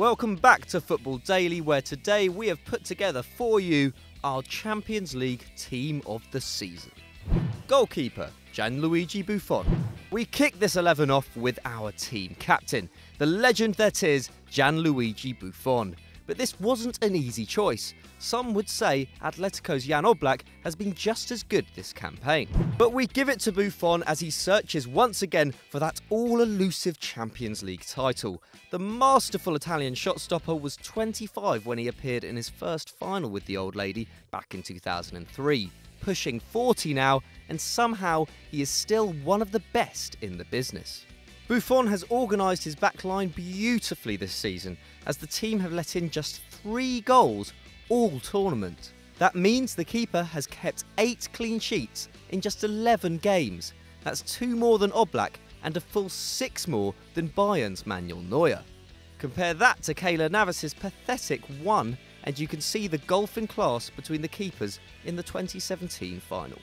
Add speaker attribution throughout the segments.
Speaker 1: Welcome back to Football Daily, where today we have put together for you our Champions League Team of the Season. Goalkeeper, Gianluigi Buffon. We kick this 11 off with our team captain, the legend that is Gianluigi Buffon. But this wasn't an easy choice. Some would say Atletico's Jan Oblak has been just as good this campaign. But we give it to Buffon as he searches once again for that all-elusive Champions League title. The masterful Italian shot-stopper was 25 when he appeared in his first final with the old lady back in 2003. Pushing 40 now, and somehow he is still one of the best in the business. Buffon has organised his backline beautifully this season, as the team have let in just 3 goals all tournament. That means the keeper has kept 8 clean sheets in just 11 games. That's 2 more than Oblak and a full 6 more than Bayern's Manuel Neuer. Compare that to Keylor Navas's pathetic 1, and you can see the gulf in class between the keepers in the 2017 final.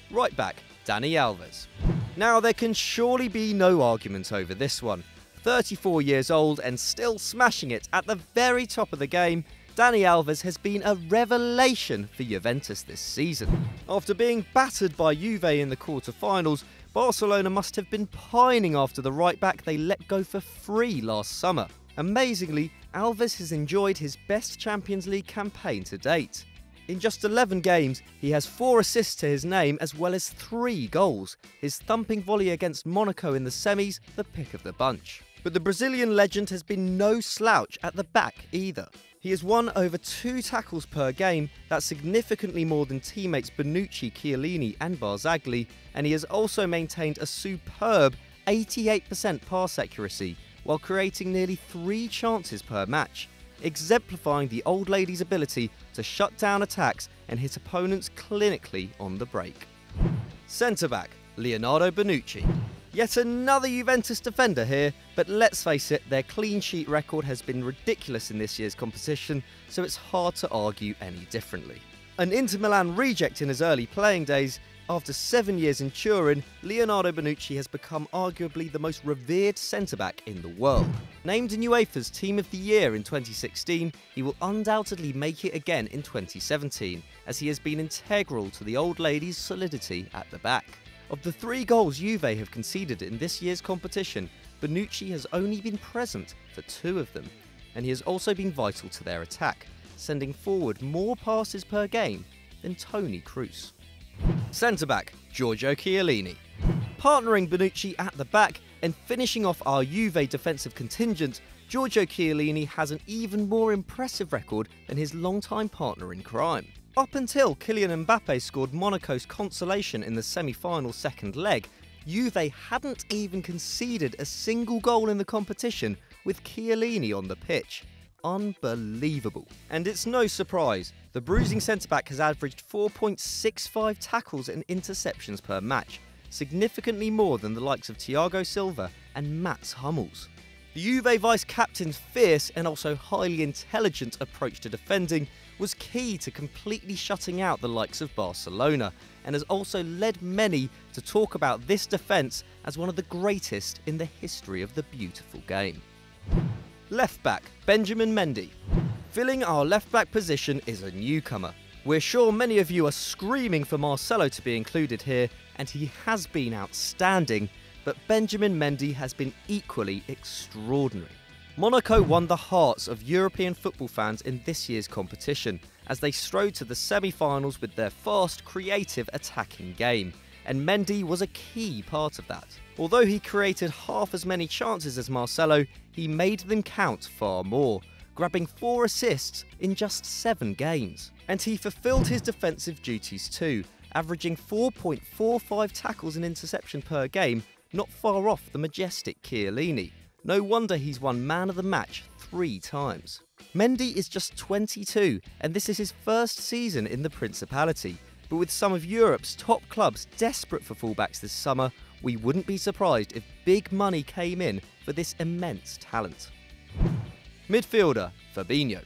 Speaker 1: Right back, Dani Alves. Now there can surely be no argument over this one. 34 years old and still smashing it at the very top of the game, Dani Alves has been a revelation for Juventus this season. After being battered by Juve in the quarter-finals, Barcelona must have been pining after the right-back they let go for free last summer. Amazingly, Alves has enjoyed his best Champions League campaign to date. In just 11 games, he has 4 assists to his name as well as 3 goals. His thumping volley against Monaco in the semis, the pick of the bunch. But the Brazilian legend has been no slouch at the back either. He has won over 2 tackles per game, that's significantly more than teammates Bonucci, Chiellini and Barzagli, and he has also maintained a superb 88% pass accuracy, while creating nearly 3 chances per match, exemplifying the old lady's ability to shut down attacks and hit opponents clinically on the break. Centre-back, Leonardo Bonucci. Yet another Juventus defender here, but let's face it, their clean sheet record has been ridiculous in this year's competition, so it's hard to argue any differently. An Inter Milan reject in his early playing days, after 7 years in Turin, Leonardo Bonucci has become arguably the most revered centre-back in the world. Named in UEFA's Team of the Year in 2016, he will undoubtedly make it again in 2017, as he has been integral to the old lady's solidity at the back. Of the 3 goals Juve have conceded in this year's competition, Bonucci has only been present for 2 of them, and he has also been vital to their attack, sending forward more passes per game than Toni Kroos. Centre-back, Giorgio Chiellini. Partnering Bonucci at the back and finishing off our Juve defensive contingent, Giorgio Chiellini has an even more impressive record than his longtime partner in crime. Up until Kylian Mbappe scored Monaco's consolation in the semi-final second leg, Juve hadn't even conceded a single goal in the competition with Chiellini on the pitch. Unbelievable. And it's no surprise, the bruising centre-back has averaged 4.65 tackles and interceptions per match, significantly more than the likes of Thiago Silva and Mats Hummels. The Juve vice-captain's fierce and also highly intelligent approach to defending was key to completely shutting out the likes of Barcelona, and has also led many to talk about this defence as one of the greatest in the history of the beautiful game. Left back, Benjamin Mendy. Filling our left back position is a newcomer. We're sure many of you are screaming for Marcelo to be included here, and he has been outstanding, but Benjamin Mendy has been equally extraordinary. Monaco won the hearts of European football fans in this year's competition, as they strode to the semi-finals with their fast, creative, attacking game, and Mendy was a key part of that. Although he created half as many chances as Marcelo, he made them count far more, grabbing 4 assists in just 7 games. And he fulfilled his defensive duties too, averaging 4.45 tackles and interception per game, not far off the majestic Chiellini. No wonder he's won Man of the Match 3 times. Mendy is just 22, and this is his first season in the Principality. But with some of Europe's top clubs desperate for fullbacks this summer, we wouldn't be surprised if big money came in for this immense talent. Midfielder, Fabinho.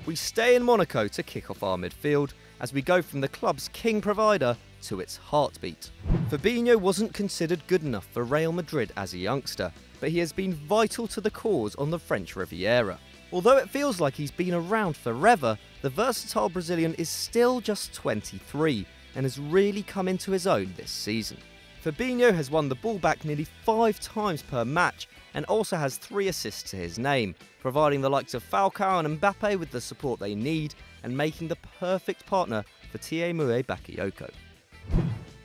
Speaker 1: We stay in Monaco to kick off our midfield, as we go from the club's king provider to its heartbeat. Fabinho wasn't considered good enough for Real Madrid as a youngster, but he has been vital to the cause on the French Riviera. Although it feels like he's been around forever, the versatile Brazilian is still just 23 and has really come into his own this season. Fabinho has won the ball back nearly 5 times per match and also has 3 assists to his name, providing the likes of Falcao and Mbappe with the support they need and making the perfect partner for Tiémoué Bakayoko.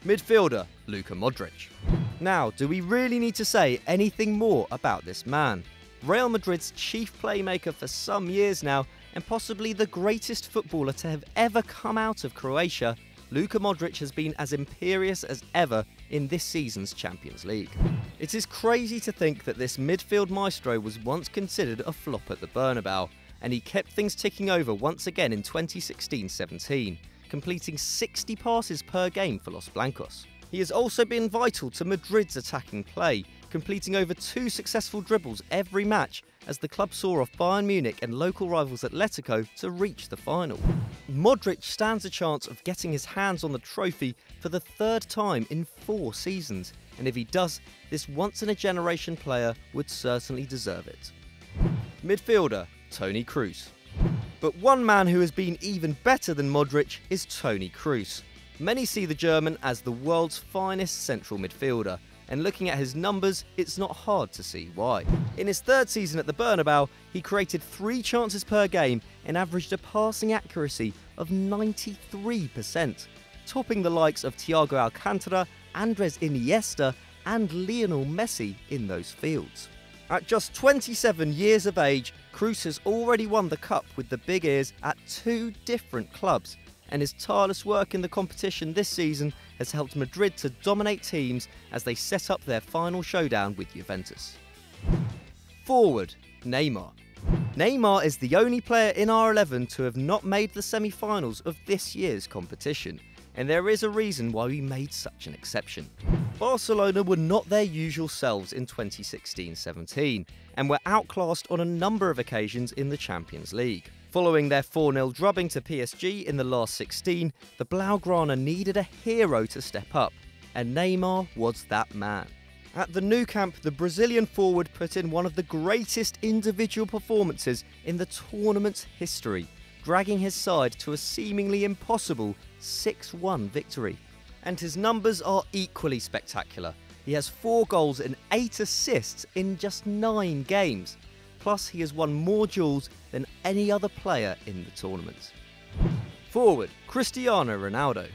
Speaker 1: Midfielder Luka Modric. Now, do we really need to say anything more about this man? Real Madrid's chief playmaker for some years now, and possibly the greatest footballer to have ever come out of Croatia, Luka Modric has been as imperious as ever in this season's Champions League. It is crazy to think that this midfield maestro was once considered a flop at the Bernabeu, and he kept things ticking over once again in 2016-17, completing 60 passes per game for Los Blancos. He has also been vital to Madrid's attacking play, completing over 2 successful dribbles every match as the club saw off Bayern Munich and local rivals Atletico to reach the final. Modric stands a chance of getting his hands on the trophy for the 3rd time in 4 seasons, and if he does, this once-in-a-generation player would certainly deserve it. Midfielder Toni Kroos. But one man who has been even better than Modric is Toni Kroos. Many see the German as the world's finest central midfielder, and looking at his numbers, it's not hard to see why. In his 3rd season at the Bernabeu, he created 3 chances per game and averaged a passing accuracy of 93%, topping the likes of Thiago Alcantara, Andres Iniesta and Lionel Messi in those fields. At just 27 years of age, Kroos has already won the cup with the Big Ears at 2 different clubs, and his tireless work in the competition this season has helped Madrid to dominate teams as they set up their final showdown with Juventus. Forward, Neymar. Neymar is the only player in our 11 to have not made the semi-finals of this year's competition, and there is a reason why we made such an exception. Barcelona were not their usual selves in 2016-17 and were outclassed on a number of occasions in the Champions League. Following their 4-0 drubbing to PSG in the last 16, the Blaugrana needed a hero to step up, and Neymar was that man. At the Nou Camp, the Brazilian forward put in one of the greatest individual performances in the tournament's history, dragging his side to a seemingly impossible 6-1 victory. And his numbers are equally spectacular. He has 4 goals and 8 assists in just 9 games. Plus, he has won more duels than any other player in the tournament. Forward, Cristiano Ronaldo.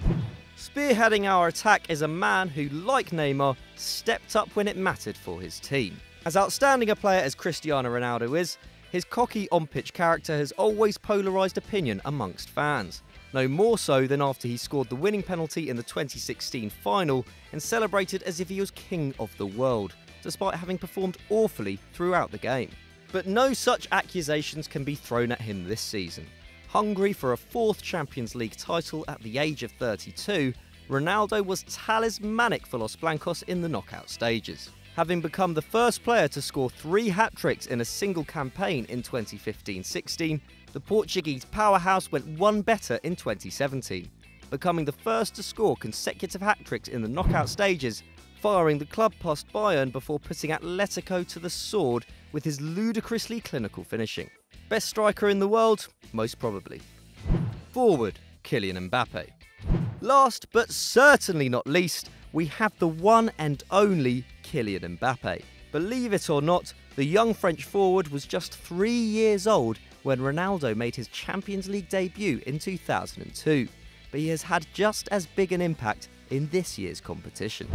Speaker 1: Spearheading our attack is a man who, like Neymar, stepped up when it mattered for his team. As outstanding a player as Cristiano Ronaldo is, his cocky on-pitch character has always polarised opinion amongst fans. No more so than after he scored the winning penalty in the 2016 final and celebrated as if he was king of the world, despite having performed awfully throughout the game. But no such accusations can be thrown at him this season. Hungry for a 4th Champions League title at the age of 32, Ronaldo was talismanic for Los Blancos in the knockout stages. Having become the first player to score 3 hat-tricks in a single campaign in 2015-16, the Portuguese powerhouse went one better in 2017, becoming the first to score consecutive hat-tricks in the knockout stages, firing the club past Bayern before putting Atletico to the sword with his ludicrously clinical finishing. Best striker in the world? Most probably. Forward, Kylian Mbappe. Last but certainly not least, we have the one and only Kylian Mbappe. Believe it or not, the young French forward was just 3 years old when Ronaldo made his Champions League debut in 2002, but he has had just as big an impact in this year's competition.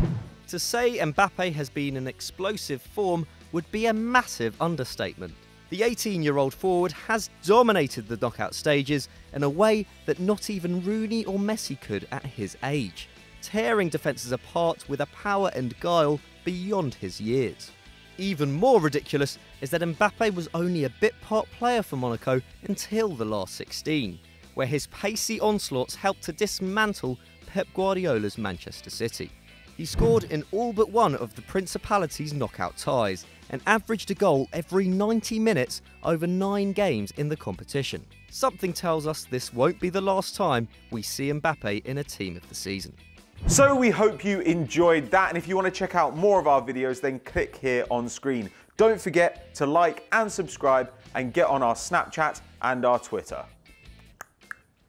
Speaker 1: To say Mbappe has been in explosive form would be a massive understatement. The 18-year-old forward has dominated the knockout stages in a way that not even Rooney or Messi could at his age, tearing defences apart with a power and guile beyond his years. Even more ridiculous is that Mbappe was only a bit-part player for Monaco until the last 16, where his pacey onslaughts helped to dismantle Pep Guardiola's Manchester City. He scored in all but one of the Principality's knockout ties and averaged a goal every 90 minutes over 9 games in the competition. Something tells us this won't be the last time we see Mbappe in a team of the season.
Speaker 2: So we hope you enjoyed that, and if you want to check out more of our videos, then click here on screen. Don't forget to like and subscribe and get on our Snapchat and our Twitter.